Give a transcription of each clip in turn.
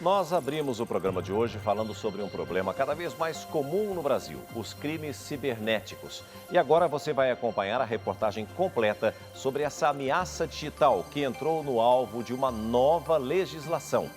Nós abrimos o programa de hoje falando sobre um problema cada vez mais comum no Brasil, os crimes cibernéticos. E agora você vai acompanhar a reportagem completa sobre essa ameaça digital que entrou no alvo de uma nova legislação.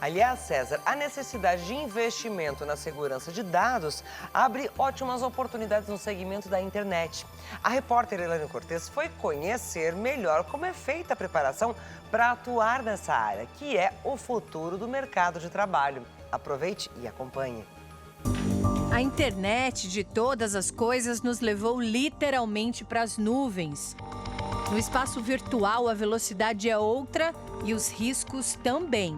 Aliás, César, a necessidade de investimento na segurança de dados abre ótimas oportunidades no segmento da internet. A repórter Elaine Cortes foi conhecer melhor como é feita a preparação para atuar nessa área, que é o futuro do mercado de trabalho. Aproveite e acompanhe. A internet de todas as coisas nos levou literalmente para as nuvens. No espaço virtual, a velocidade é outra e os riscos também.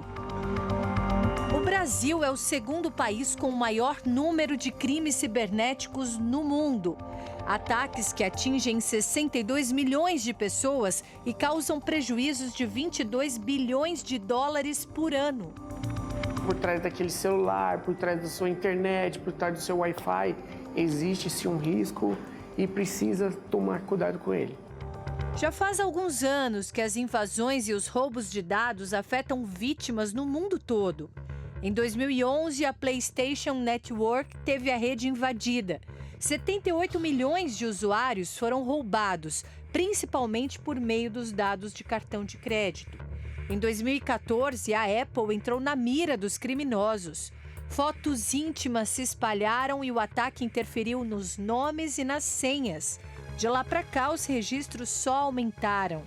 O Brasil é o segundo país com o maior número de crimes cibernéticos no mundo. Ataques que atingem 62 milhões de pessoas e causam prejuízos de 22 bilhões de dólares por ano. Por trás daquele celular, por trás da sua internet, por trás do seu Wi-Fi, existe-se um risco e precisa tomar cuidado com ele. Já faz alguns anos que as invasões e os roubos de dados afetam vítimas no mundo todo. Em 2011, a PlayStation Network teve a rede invadida. 78 milhões de usuários foram roubados, principalmente por meio dos dados de cartão de crédito. Em 2014, a Apple entrou na mira dos criminosos. Fotos íntimas se espalharam e o ataque interferiu nos nomes e nas senhas. De lá para cá, os registros só aumentaram.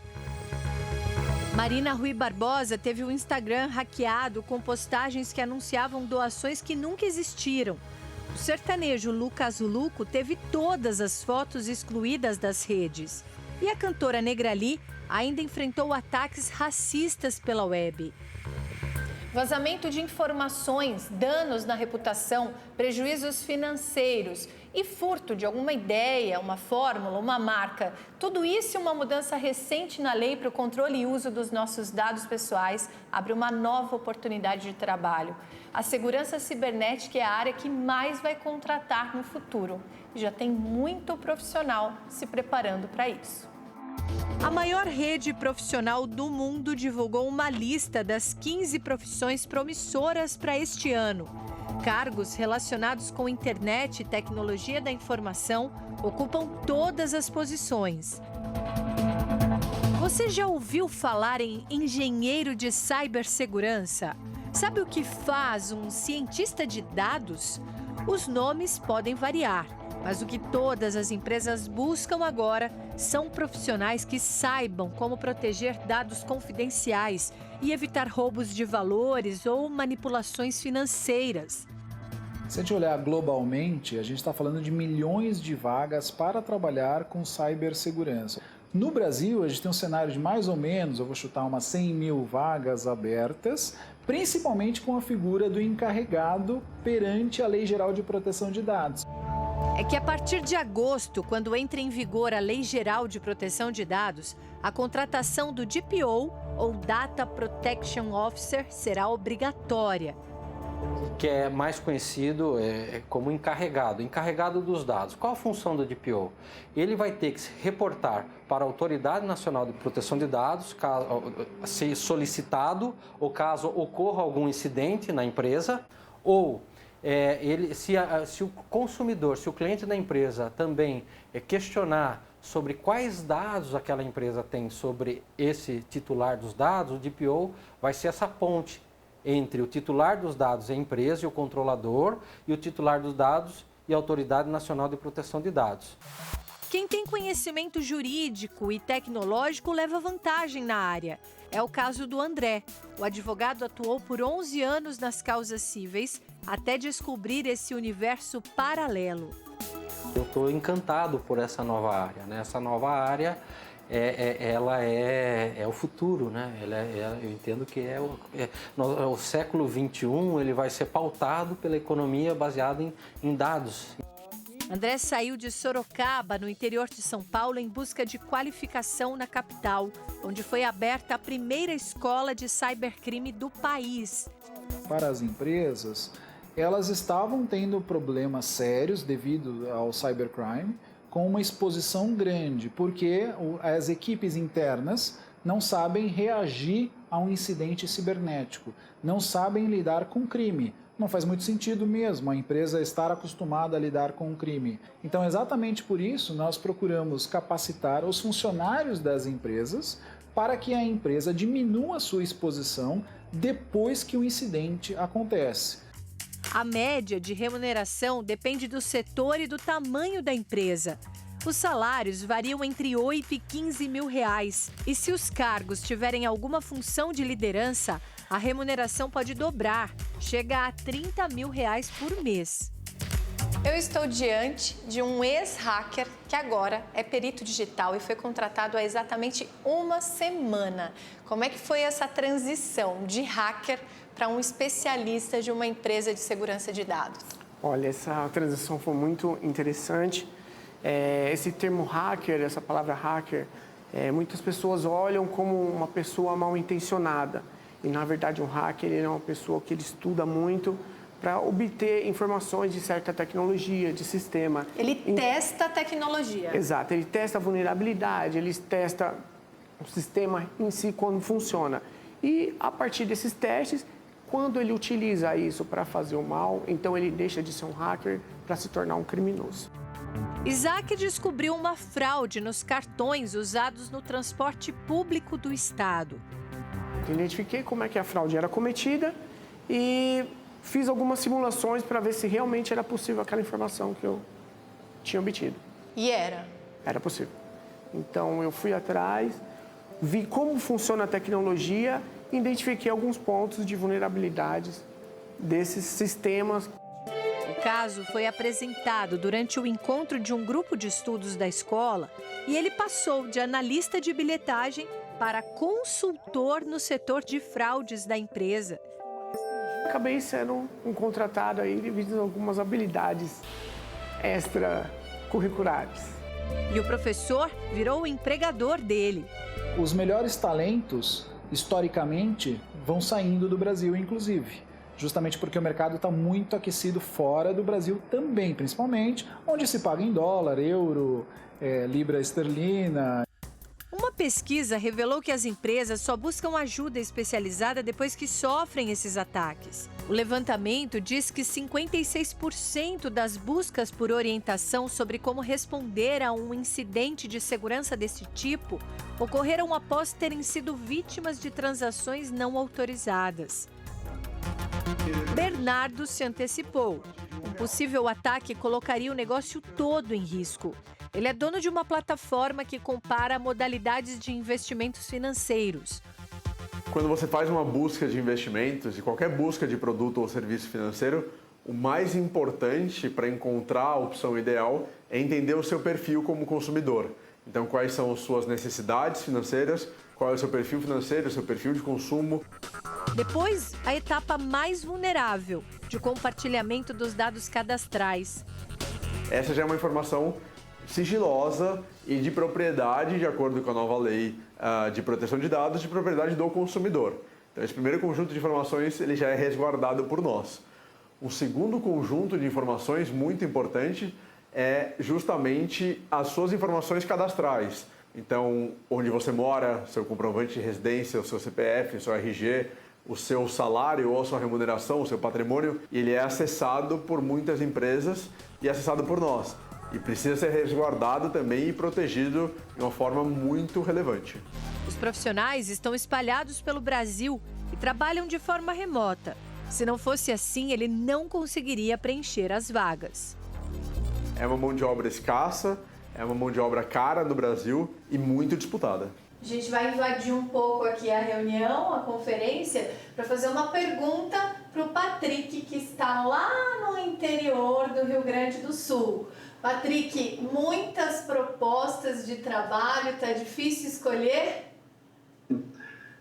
Marina Rui Barbosa teve o Instagram hackeado com postagens que anunciavam doações que nunca existiram. O sertanejo Lucas Luco teve todas as fotos excluídas das redes. E a cantora Negrali ainda enfrentou ataques racistas pela web. Vazamento de informações, danos na reputação, prejuízos financeiros e furto de alguma ideia, uma fórmula, uma marca. Tudo isso e uma mudança recente na lei para o controle e uso dos nossos dados pessoais abre uma nova oportunidade de trabalho. A segurança cibernética é a área que mais vai contratar no futuro. E já tem muito profissional se preparando para isso. A maior rede profissional do mundo divulgou uma lista das 15 profissões promissoras para este ano. Cargos relacionados com internet e tecnologia da informação ocupam todas as posições. Você já ouviu falar em engenheiro de cibersegurança? Sabe o que faz um cientista de dados? Os nomes podem variar. Mas o que todas as empresas buscam agora são profissionais que saibam como proteger dados confidenciais e evitar roubos de valores ou manipulações financeiras. Se a gente olhar globalmente, a gente está falando de milhões de vagas para trabalhar com cibersegurança. No Brasil, a gente tem um cenário de mais ou menos, eu vou chutar umas 100 mil vagas abertas, principalmente com a figura do encarregado perante a Lei Geral de Proteção de Dados. É que a partir de agosto, quando entra em vigor a Lei Geral de Proteção de Dados, a contratação do DPO, ou Data Protection Officer, será obrigatória. Que é mais conhecido como encarregado dos dados. Qual a função do DPO? Ele vai ter que se reportar para a Autoridade Nacional de Proteção de Dados, se solicitado, ou caso ocorra algum incidente na empresa, ou se o consumidor, se o cliente da empresa também questionar sobre quais dados aquela empresa tem sobre esse titular dos dados, o DPO vai ser essa ponte entre o titular dos dados e a empresa e o controlador, e o titular dos dados e a Autoridade Nacional de Proteção de Dados. Quem tem conhecimento jurídico e tecnológico leva vantagem na área. É o caso do André. O advogado atuou por 11 anos nas causas cíveis até descobrir esse universo paralelo. Eu estou encantado por essa nova área, né? Essa nova área ela é o futuro, né? Eu entendo que o século XXI, ele vai ser pautado pela economia baseada em dados. André saiu de Sorocaba, no interior de São Paulo, em busca de qualificação na capital, onde foi aberta a primeira escola de cybercrime do país. Para as empresas, elas estavam tendo problemas sérios devido ao cybercrime, com uma exposição grande, porque as equipes internas não sabem reagir a um incidente cibernético, não sabem lidar com crime. Não faz muito sentido mesmo a empresa estar acostumada a lidar com o crime. Então, exatamente por isso, nós procuramos capacitar os funcionários das empresas para que a empresa diminua a sua exposição depois que o incidente acontece. A média de remuneração depende do setor e do tamanho da empresa. Os salários variam entre 8 e 15 mil reais. E se os cargos tiverem alguma função de liderança, a remuneração pode dobrar, chega a 30 mil reais por mês. Eu estou diante de um ex-hacker que agora é perito digital e foi contratado há exatamente uma semana. Como é que foi essa transição de hacker para um especialista de uma empresa de segurança de dados? Olha, essa transição foi muito interessante. Esse termo hacker, essa palavra hacker, muitas pessoas olham como uma pessoa mal intencionada. E, na verdade, um hacker ele é uma pessoa que ele estuda muito para obter informações de certa tecnologia, de sistema. Ele testa a tecnologia. Exato, ele testa a vulnerabilidade, ele testa o sistema em si quando funciona. E, a partir desses testes, quando ele utiliza isso para fazer o mal, então ele deixa de ser um hacker para se tornar um criminoso. Isaac descobriu uma fraude nos cartões usados no transporte público do estado. Identifiquei como é que a fraude era cometida e fiz algumas simulações para ver se realmente era possível aquela informação que eu tinha obtido. E era? Era possível. Então eu fui atrás, vi como funciona a tecnologia e identifiquei alguns pontos de vulnerabilidades desses sistemas. O caso foi apresentado durante o encontro de um grupo de estudos da escola e ele passou de analista de bilhetagem para consultor no setor de fraudes da empresa. Acabei sendo um contratado aí devido a algumas habilidades extracurriculares. E o professor virou o empregador dele. Os melhores talentos, historicamente, vão saindo do Brasil, inclusive. Justamente porque o mercado está muito aquecido fora do Brasil também, principalmente onde se paga em dólar, euro, libra esterlina. Uma pesquisa revelou que as empresas só buscam ajuda especializada depois que sofrem esses ataques. O levantamento diz que 56% das buscas por orientação sobre como responder a um incidente de segurança desse tipo ocorreram após terem sido vítimas de transações não autorizadas. Bernardo se antecipou. Um possível ataque colocaria o negócio todo em risco. Ele é dono de uma plataforma que compara modalidades de investimentos financeiros. Quando você faz uma busca de investimentos, e qualquer busca de produto ou serviço financeiro, o mais importante para encontrar a opção ideal é entender o seu perfil como consumidor. Então, quais são as suas necessidades financeiras, qual é o seu perfil financeiro, o seu perfil de consumo. Depois, a etapa mais vulnerável, de compartilhamento dos dados cadastrais. Essa já é uma informação sigilosa e de propriedade, de acordo com a nova lei de proteção de dados, de propriedade do consumidor. Então, esse primeiro conjunto de informações ele já é resguardado por nós. Um segundo conjunto de informações muito importante é justamente as suas informações cadastrais. Então, onde você mora, seu comprovante de residência, o seu CPF, o seu RG, o seu salário ou a sua remuneração, o seu patrimônio, ele é acessado por muitas empresas e acessado por nós. E precisa ser resguardado também e protegido de uma forma muito relevante. Os profissionais estão espalhados pelo Brasil e trabalham de forma remota. Se não fosse assim, ele não conseguiria preencher as vagas. É uma mão de obra escassa, é uma mão de obra cara no Brasil e muito disputada. A gente vai invadir um pouco aqui a reunião, a conferência, para fazer uma pergunta para o Patrick, que está lá no interior do Rio Grande do Sul. Patrick, muitas propostas de trabalho, tá difícil escolher?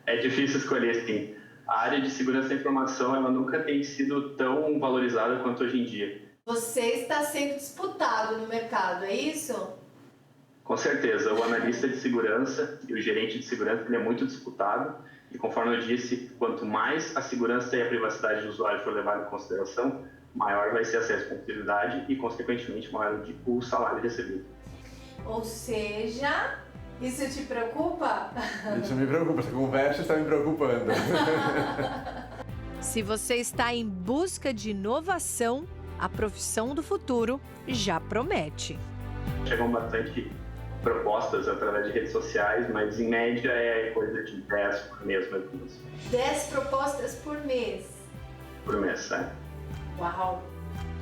É difícil escolher, sim. A área de segurança da informação ela nunca tem sido tão valorizada quanto hoje em dia. Você está sendo disputado no mercado, é isso? Com certeza, o analista de segurança e o gerente de segurança ele é muito disputado e, conforme eu disse, quanto mais a segurança e a privacidade do usuário for levada em consideração, maior vai ser a responsabilidade e, consequentemente, maior o salário recebido. Ou seja, Isso te preocupa? Isso me preocupa, essa conversa está me preocupando. Se você está em busca de inovação, a profissão do futuro já promete. Chegam bastante propostas através de redes sociais, mas em média é coisa de 10 por mês, mais ou menos. 10 propostas por mês. Por mês, né? Uau!